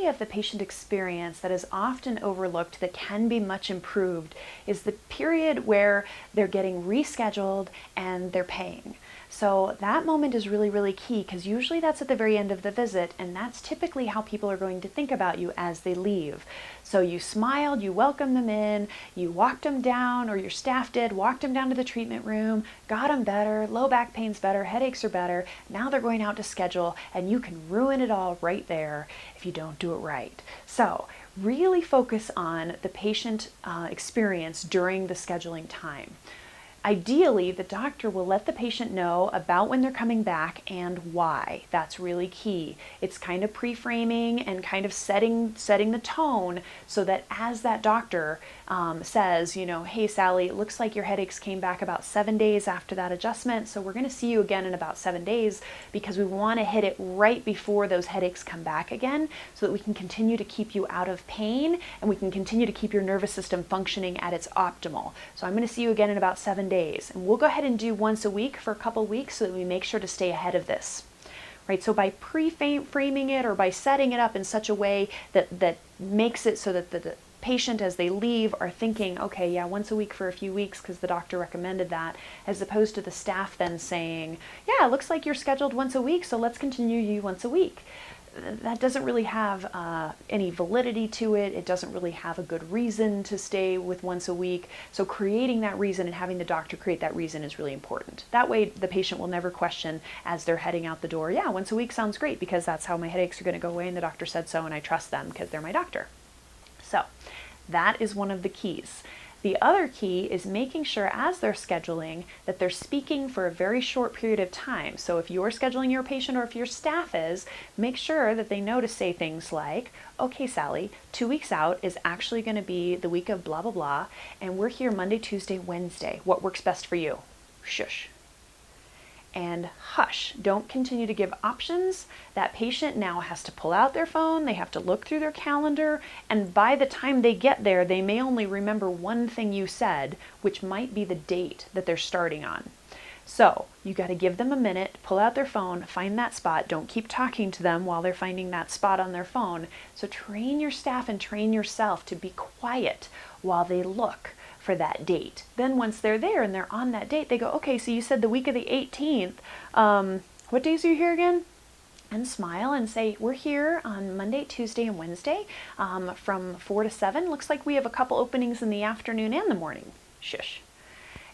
area of the patient experience that is often overlooked that can be much improved is the period where they're getting rescheduled and they're paying. So that moment is really, really key, because usually that's at the very end of the visit, and that's typically how people are going to think about you as they leave. So you smiled, you welcomed them in, you walked them down, or your staff did, walked them down to the treatment room, got them better, low back pain's better, headaches are better, now they're going out to schedule, and you can ruin it all right there if you don't do it right. So really focus on the patient experience during the scheduling time. Ideally, the doctor will let the patient know about when they're coming back and why. That's really key. It's kind of pre-framing and kind of setting the tone so that as that doctor says, you know, hey Sally, it looks like your headaches came back about 7 days after that adjustment, so we're going to see you again in about 7 days, because we want to hit it right before those headaches come back again, so that we can continue to keep you out of pain and we can continue to keep your nervous system functioning at its optimal. So I'm going to see you again in about 7 days. And we'll go ahead and do once a week for a couple weeks so that we make sure to stay ahead of this. Right? So by pre-framing it, or by setting it up in such a way that makes it so that the patient, as they leave, are thinking, okay, yeah, once a week for a few weeks because the doctor recommended that, as opposed to the staff then saying, yeah, it looks like you're scheduled once a week, so let's continue you once a week. That doesn't really have any validity to it. It doesn't really have a good reason to stay with once a week. So creating that reason and having the doctor create that reason is really important. That way the patient will never question as they're heading out the door, yeah, once a week sounds great because that's how my headaches are going to go away and the doctor said so and I trust them because they're my doctor. So that is one of the keys. The other key is making sure as they're scheduling that they're speaking for a very short period of time. So if you're scheduling your patient or if your staff is, make sure that they know to say things like, okay, Sally, 2 weeks out is actually going to be the week of blah, blah, blah, and we're here Monday, Tuesday, Wednesday. What works best for you? Shush. And hush. Don't continue to give options. That patient now has to pull out their phone, they have to look through their calendar, and by the time they get there, they may only remember one thing you said, which might be the date that they're starting on. So you got to give them a minute, pull out their phone, find that spot. Don't keep talking to them while they're finding that spot on their phone. So train your staff and train yourself to be quiet while they look for that date. Then once they're there and they're on that date, they go, okay, so you said the week of the 18th. What days are you here again? And smile and say, we're here on Monday, Tuesday, and Wednesday from 4 to 7. Looks like we have a couple openings in the afternoon and the morning. Shush.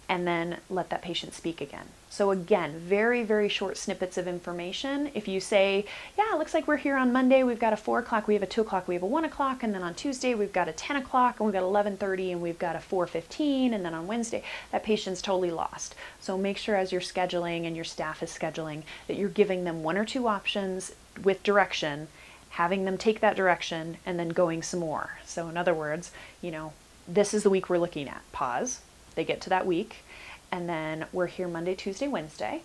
And then let that patient speak again. So again, very, very short snippets of information. If you say, yeah, it looks like we're here on Monday, we've got a 4 o'clock, we have a 2 o'clock, we have a 1 o'clock, and then on Tuesday we've got a 10 o'clock, and we've got 11:30, and we've got a 4:15, and then on Wednesday, that patient's totally lost. So make sure as you're scheduling and your staff is scheduling that you're giving them 1 or 2 options with direction, having them take that direction, and then going some more. So in other words, you know, this is the week we're looking at. Pause. They get to that week, and then we're here Monday, Tuesday, Wednesday.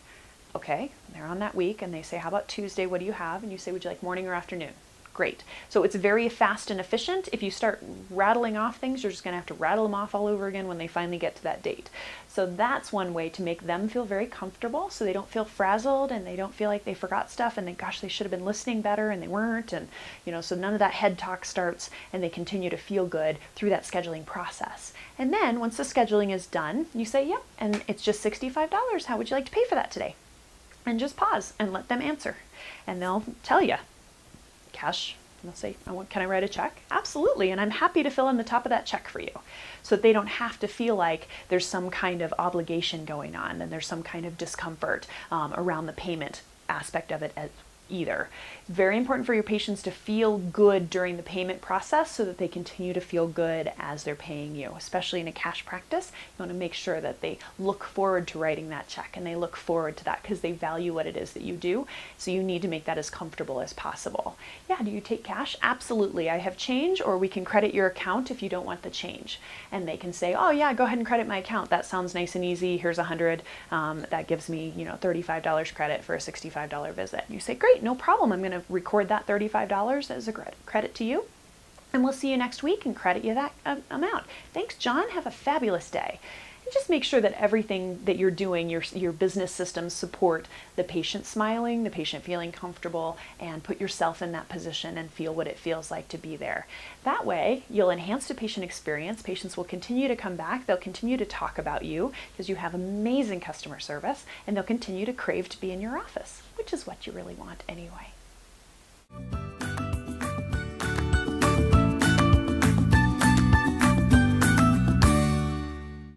Okay, they're on that week, and they say, how about Tuesday? What do you have? And you say, would you like morning or afternoon? Great. So it's very fast and efficient. If you start rattling off things, you're just going to have to rattle them off all over again when they finally get to that date. So that's one way to make them feel very comfortable, so they don't feel frazzled and they don't feel like they forgot stuff and they, gosh, they should have been listening better and they weren't. And, you know, so none of that head talk starts, and they continue to feel good through that scheduling process. And then once the scheduling is done, you say, yep, and it's just $65. How would you like to pay for that today? And just pause and let them answer. And they'll tell you, cash. And they'll say, can I write a check? Absolutely. And I'm happy to fill in the top of that check for you, so that they don't have to feel like there's some kind of obligation going on and there's some kind of discomfort around the payment aspect of it either. Very important for your patients to feel good during the payment process so that they continue to feel good as they're paying you. Especially in a cash practice, you want to make sure that they look forward to writing that check and they look forward to that because they value what it is that you do. So you need to make that as comfortable as possible. Yeah, do you take cash? Absolutely. I have change, or we can credit your account if you don't want the change. And they can say, oh yeah, go ahead and credit my account. That sounds nice and easy. Here's $100. That gives me, $35 credit for a $65 visit. And you say, great, no problem. I'm going to record that $35 as a credit to you, and we'll see you next week and credit you that amount. Thanks, John. Have a fabulous day. and just make sure that everything that you're doing, your business systems support the patient smiling, the patient feeling comfortable, and put yourself in that position and feel what it feels like to be there. That way, you'll enhance the patient experience. Patients will continue to come back. They'll continue to talk about you because you have amazing customer service, and they'll continue to crave to be in your office, which is what you really want anyway.